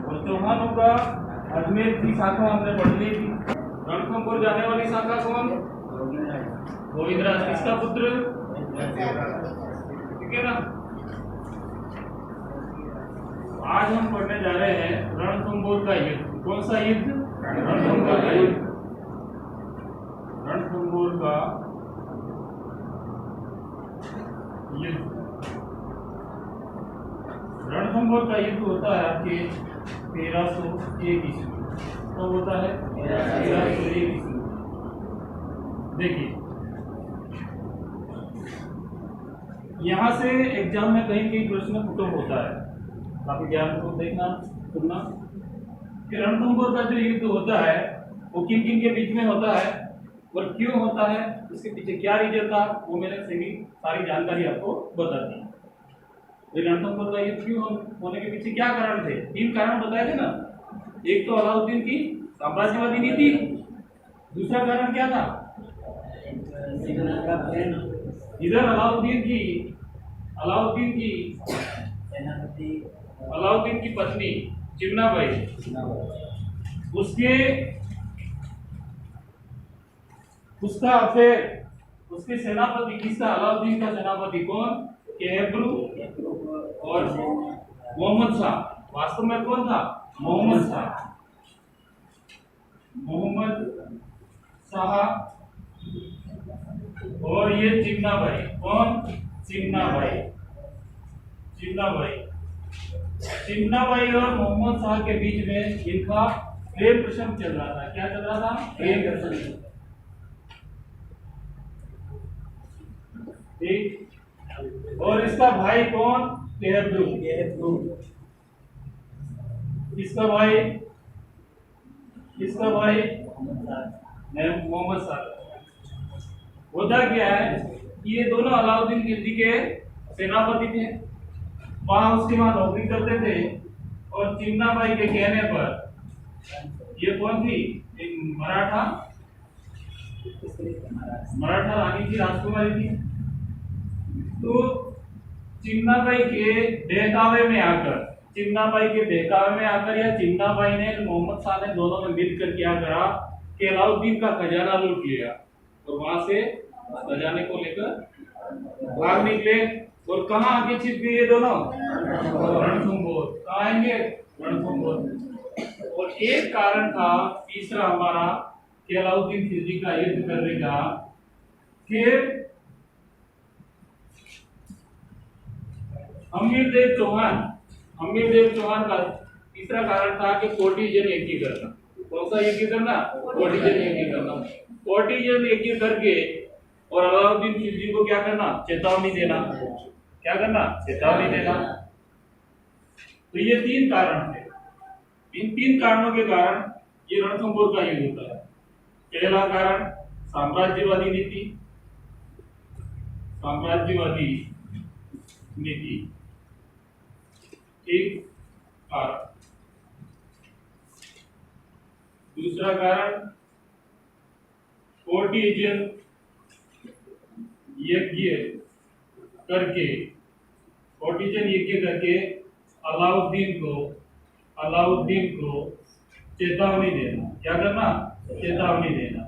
और चौहानों का अजमेर की शाखा हमने पढ़ ली थी। रणथंभौर जाने वाली शाखा कौन? गोविंदराज। किसका पुत्र? ठीक है ना। आज हम पढ़ने जा रहे हैं रणथंभौर का युद्ध। कौन सा युद्ध? रणथंभौर का युद्ध। रणथंभौर का युद्ध। रणथंभौर का युद्ध होता है आपके 1301 ईस्वी। कब होता है? 1301 ईस्वी। देखिए यहाँ से एग्जाम में कहीं कहीं प्रश्न पुट होता है, काफी ज्ञान को देखना सुनना कि रणथंभौर का जो युद्ध होता है वो किन किन के बीच में होता है और क्यों होता है, उसके पीछे क्या रीजन था, वो मैंने सारी जानकारी आपको बता दी। रणथंभौर का युद्ध क्यों होने के पीछे क्या कारण थे? 3 कारण बताए थे ना। एक तो अलाउद्दीन की साम्राज्यवादी नीति। दूसरा कारण क्या था? इधर अलाउद्दीन की पत्नी चिमनाबाई, उसका अफेयर, उसके सेनापति किसका? अलाउद्दीन का सेनापति कौन? केहब्रू और मोहम्मद शाह। वास्तव में कौन था? मोहम्मद शाह और ये चिमनाबाई। कौन? चिमनाबाई और मोहम्मद शाह के बीच में इनका प्रेम प्रसंग चल रहा था। क्या चल रहा था? प्रेम प्रसंग। ठीक। और इसका भाई कौन? केहब्रू। इसका भाई मोहम्मद शाह। होता क्या है कि ये दोनों अलाउद्दीन खिलजी के सेनापति थे, वहां उसके वहां नौकरी करते थे। और चिमनाबाई के कहने पर ये कौन थी? एक मराठा रानी की राजकुमारी थी। तो चिमनाबाई के बहकावे में आकर या चिमनाबाई ने मोहम्मद शाह ने दोनों ने मिलकर क्या करा कि अलाउद्दीन का खजाना लूट लिया और वहां से खजाने को लेकर भाग निकले। और कहाँ आके छिप गए ये दोनों? रणथंभौर। कहाँ आएंगे? रणथंभौर। और एक कारण था तीसरा हमारा कि अलाउद्दीन खिलजी का युद्ध करने का, कि हमीरदेव चौहान का तीसरा कारण था कि कोटिजन यज्ञ करना। कौन सा यज्ञ करना? कोटिजन यज्ञ करना। कोटिजन यज्ञ करके और अलाउद्दीन खिलजी को क्या करना? चेतावनी देना। क्या करना? चेतावनी देना। तो ये 3 कारण थे। इन 3 कारणों के कारण ये रणथंभौर का युद्ध होता है। पहला कारण साम्राज्यवादी नीति। एक कारण। दूसरा कारण कोटिजन यज्ञ करके अलाउद्दीन को चेतावनी देना। क्या करना? चेतावनी देना।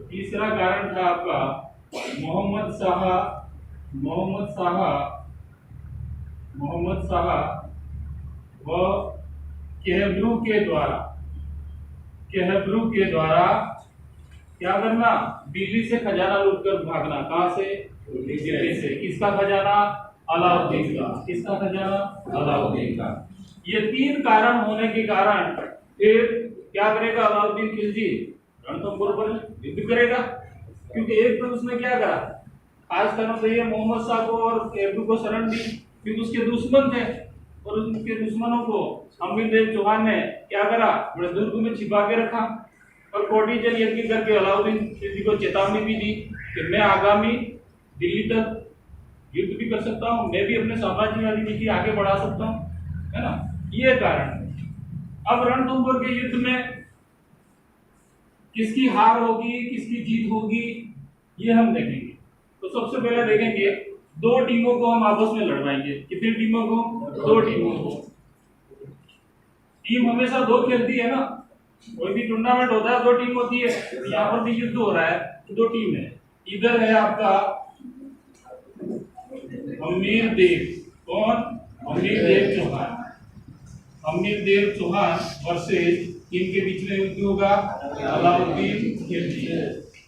तीसरा कारण था आपका मोहम्मद शाह व केहब्रू के द्वारा क्या करना? दिल्ली से खजाना लूटकर भागना। कहां से? दिल्ली से। किसका खजाना? अलाउद्दीन का। किसका खजाना? अलाउद्दीन का। ये 3 कारण होने के कारण फिर क्या करेगा अलाउद्दीन खिलजी? रणथंभौर पर युद्ध करेगा। क्योंकि एक तो उसने क्या करा, आज करना तो ये मोहम्मद शाह को और केहब्रू को शरण दी, क्योंकि उसके दुश्मन थे। और उसके दुश्मनों को हमीरदेव चौहान ने क्या करा? बड़े दुर्ग में छिपा के रखा। और कोटिजन यज्ञ करके अलाउद्दीन खिलजी को चेतावनी भी दी कि मैं आगामी दिल्ली तक युद्ध भी कर सकता हूँ, मैं भी अपने साम्राज्यवादी नीति आगे बढ़ा सकता हूँ, है ना। ये कारण है। अब रणथंभौर के युद्ध में किसकी हार होगी, किसकी जीत होगी, ये हम देखेंगे। तो सबसे पहले देखेंगे 2 टीमों को हम आपस में लड़वाएंगे। कितनी टीमों को? 2 टीमों को। टीम हमेशा दो खेलती है ना, कोई भी टूर्नामेंट होता है दो टीम होती है, तो यहाँ पर भी युद्ध हो रहा है तो दो टीम है। इधर है आपका अमीर देव, कौन? अमीर देव चौहान, अमीर देव चौहान वर्सेस इनके बीच में युद्ध होगा अलाउद्दीन खिलजी,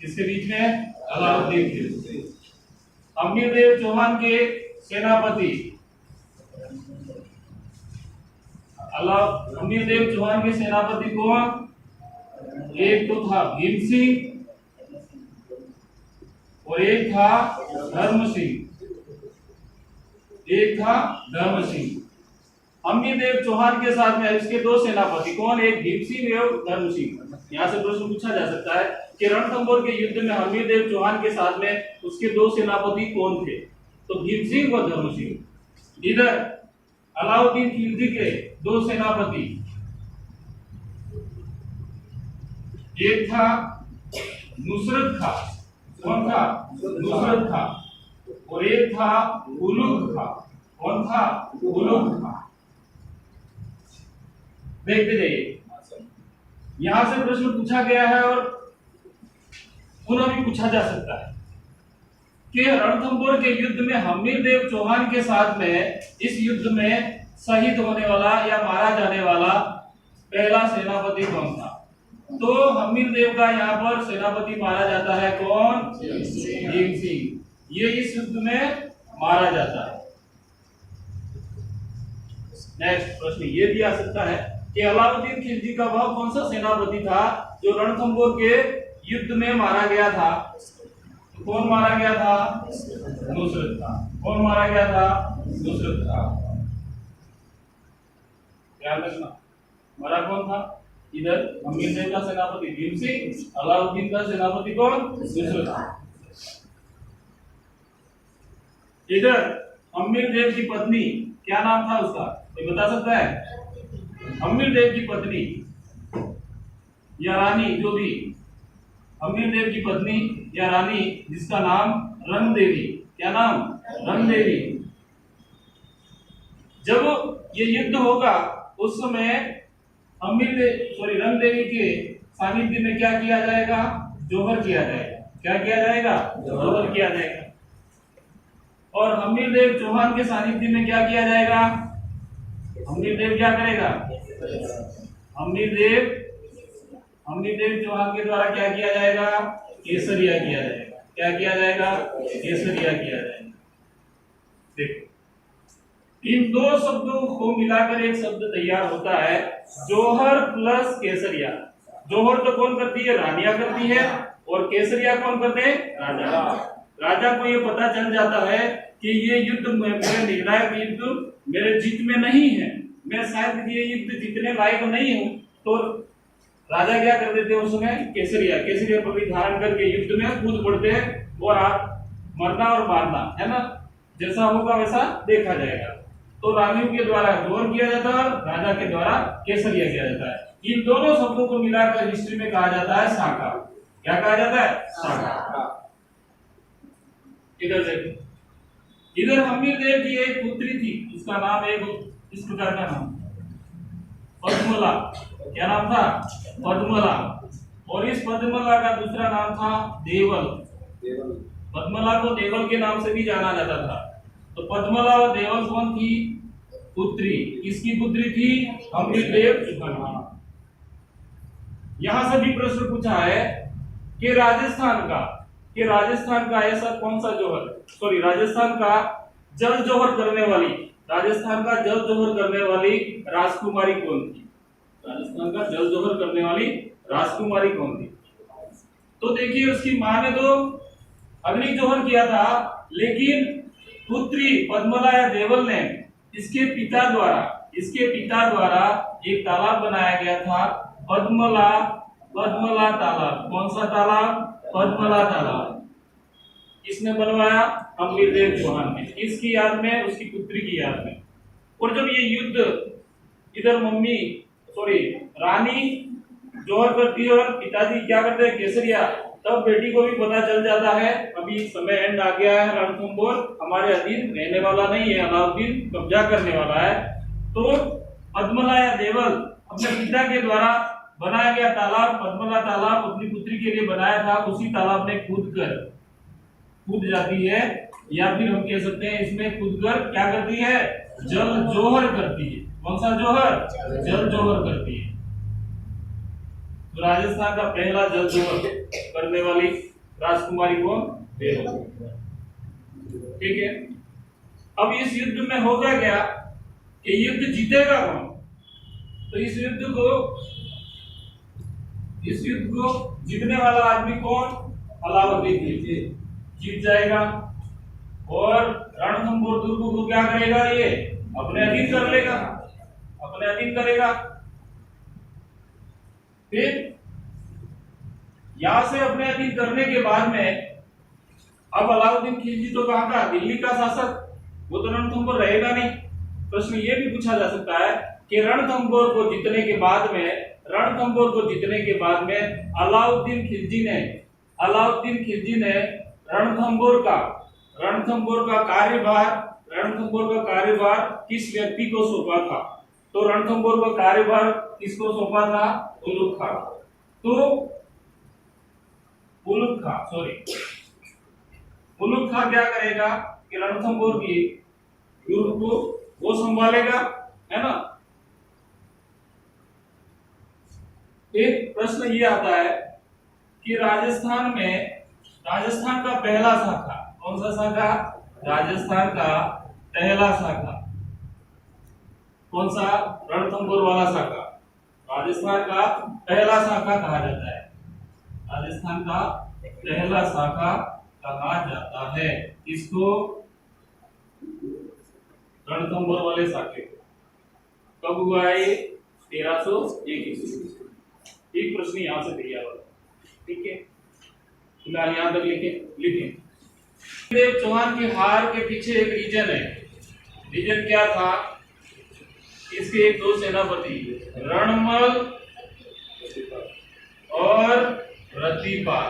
इसके बीच में अलाउद्दीन खिलजी। अमीर देव चौहान के सेनापति अमीर देव चौहान के सेनापति कौन? एक तो था भीम सिंह और एक था धर्म सिंह, एक था धर्म सिंह। अमीर देव चौहान के साथ में इसके दो सेनापति कौन? एक भीम सिंह और धर्म सिंह। यहाँ से प्रश्न पूछा जा सकता है कि रणथंभौर के युद्ध में अमीर देव चौहान के साथ में उसके दो सेनापति कौन थे? तो भीम सिंह और धर्म सिंह। इधर अलाउद्दीन खिलजी के दो सेनापति, एक था नुसरत खां, कौन था? नुसरत खां, और एक था उलुग खां, कौन था? उलुग खां। देखते जाइए, यहां से प्रश्न पूछा गया है और पुनः भी पूछा जा सकता है कि रणथंभौर के युद्ध में अमीर देव चौहान के साथ में इस युद्ध में शहीद होने वाला या मारा जाने वाला पहला सेनापति कौन था? तो अमीर देव का यहाँ पर सेनापति मारा जाता है कौन? भीम सिंह। ये इस युद्ध में मारा जाता है। नेक्स्ट प्रश्न ये भी आ सकता है कि अलाउद्दीन खिलजी का वह कौन सा सेनापति था जो रणथंभौर के युद्ध में मारा गया था? कौन मारा गया था? नुसरत खां। कौन मारा गया था? नुसरत खां। ध्यान रखना, मारा कौन था? इधर अमीर देव का सेनापति भीम सिंह, अलाउद्दीन का सेनापति कौन? नुसरत खां। इधर अमीर देव की पत्नी क्या नाम था उसका, कोई बता सकता है? अमीर देव की पत्नी या रानी, जो भी अमीर देव की पत्नी या रानी जिसका नाम रंग देवी, क्या नाम? रंग देवी। जब ये युद्ध होगा उस समय रंग देवी के सानिध्य में क्या किया जाएगा? जोहर किया जाएगा। क्या किया जाएगा? जोहर किया जाएगा। और अमीर देव चौहान के सानिध्य में क्या किया जाएगा? अमीर देव क्या करेगा? अमीर देव चौहान के द्वारा क्या किया जाएगा? केसरिया किया जाएगा। क्या किया जाएगा? केसरिया किया जाएगा। देखो, इन दो शब्दों को मिलाकर एक शब्द तैयार होता है, जोहर प्लस केसरिया। जोहर तो कौन करती है? रानिया करती है। और केसरिया कौन करते हैं? राजा। राजा को ये पता चल जाता है कि ये युद्ध मेरे निर्णायक युद्ध मेरे जीत में नहीं है, मैं शायद ये युद्ध जीतने लायक नहीं हूँ, तो राजा क्या कर देते हैं उस समय? केसरिया पगड़ी धारण करके युद्ध में कूद पड़ते हैं और आप मरना और मारना है ना, जैसा होगा वैसा देखा जाएगा। तो रानियों के द्वारा जोहर किया जाता है, राजा के द्वारा केसरिया किया जाता है। इन दोनों शब्दों को मिलाकर हिस्ट्री में कहा जाता है साका। क्या कहा जाता है? साका। इधर देखो, इधर अमीर देव की एक पुत्री थी, उसका नाम इस प्रकार का नाम पद्मला। क्या नाम था? पद्मला। और इस पद्मला का दूसरा नाम था देवल। पद्मला को देवल के नाम से भी जाना जाता था। तो पद्मला और देवल कौन थी? पुत्री। किसकी पुत्री थी? अमीर देव चौहान। यहां से भी प्रश्न पूछा है कि राजस्थान का ऐसा कौन सा जोहर, राजस्थान का जल जोहर करने वाली राजकुमारी कौन थी? राजस्थान का जल जोहर करने वाली राजकुमारी कौन थी? तो देखिए, उसकी मां ने तो अग्नि जोहर किया था, लेकिन पुत्री पद्मला या देवल ने इसके पिता द्वारा एक तालाब बनाया गया था, पद्मला तालाब। कौन सा तालाब? पद्मला तालाब। किसने बनवाया? अमीर देव चौहान ने। किसकी याद में? उसकी पुत्री की याद में। और जब ये युद्ध इधर रानी जोहर करती है और पिताजी क्या करते हैं? केसरिया। तब बेटी को भी पता चल जाता है अभी समय एंड आ गया है, रणथंभौर हमारे अधीन रहने वाला नहीं है, अलाउद्दीन कब्जा करने वाला है। तो पद्मला या देवल अपने पिता के द्वारा बनाया गया तालाब, पद्मला तालाब अपनी पुत्री के लिए बनाया था, उसी तालाब में कूद जाती है, या फिर हम कह सकते हैं इसमें कूदकर क्या करती है, जल जोहर करती है। कौन सा जोहर? जल जोहर करती है। तो राजस्थान का पहला जल जोहर करने वाली राजकुमारी कौन? बेबो। ठीक है। अब इस युद्ध में होगा क्या कि युद्ध जीतेगा कौन? तो इस युद्ध को जीतने वाला आदमी कौन? अलाउद्दीन खिलजी जीत जाएगा और रणथंभौर दुर्ग को क्या करेगा? ये अपने अधीन कर लेगा, अपने अधीन करेगा। फिर यहां से अपने अधीन करने के बाद में अब अलाउद्दीन खिलजी तो कहां का? दिल्ली का शासक, वो तो रणथंभौर रहेगा नहीं। प्रश्न ये भी पूछा जा सकता है कि रणथंभौर को जीतने के बाद में अलाउद्दीन खिलजी ने रणथंभौर का कार्यभार किस व्यक्ति को सौंपा था? तो रणथंभौर का कार्यभार किसको सौंपा था? उलुग खां। तो उलुग खां क्या करेगा कि रणथंभौर की दुर्ग को वो संभालेगा, है ना। एक प्रश्न ये आता है कि राजस्थान का पहला शाखा कौन सा शाखा? राजस्थान का पहला शाखा कौन सा? रणथंभौर वाला शाखा राजस्थान का पहला शाखा कहा जाता है। राजस्थान का पहला शाखा कहा जाता है इसको, रणथंभौर वाले शाखे को। कब हुआ ये? 1321। एक प्रश्न यहां से तैयार होगा। ठीक है, फिलहाल यहां तक लिखें। देव चौहान की हार के पीछे एक रीजन है। रीजन क्या था? इसके एक दो सेनापति रणमल और रतिपाल।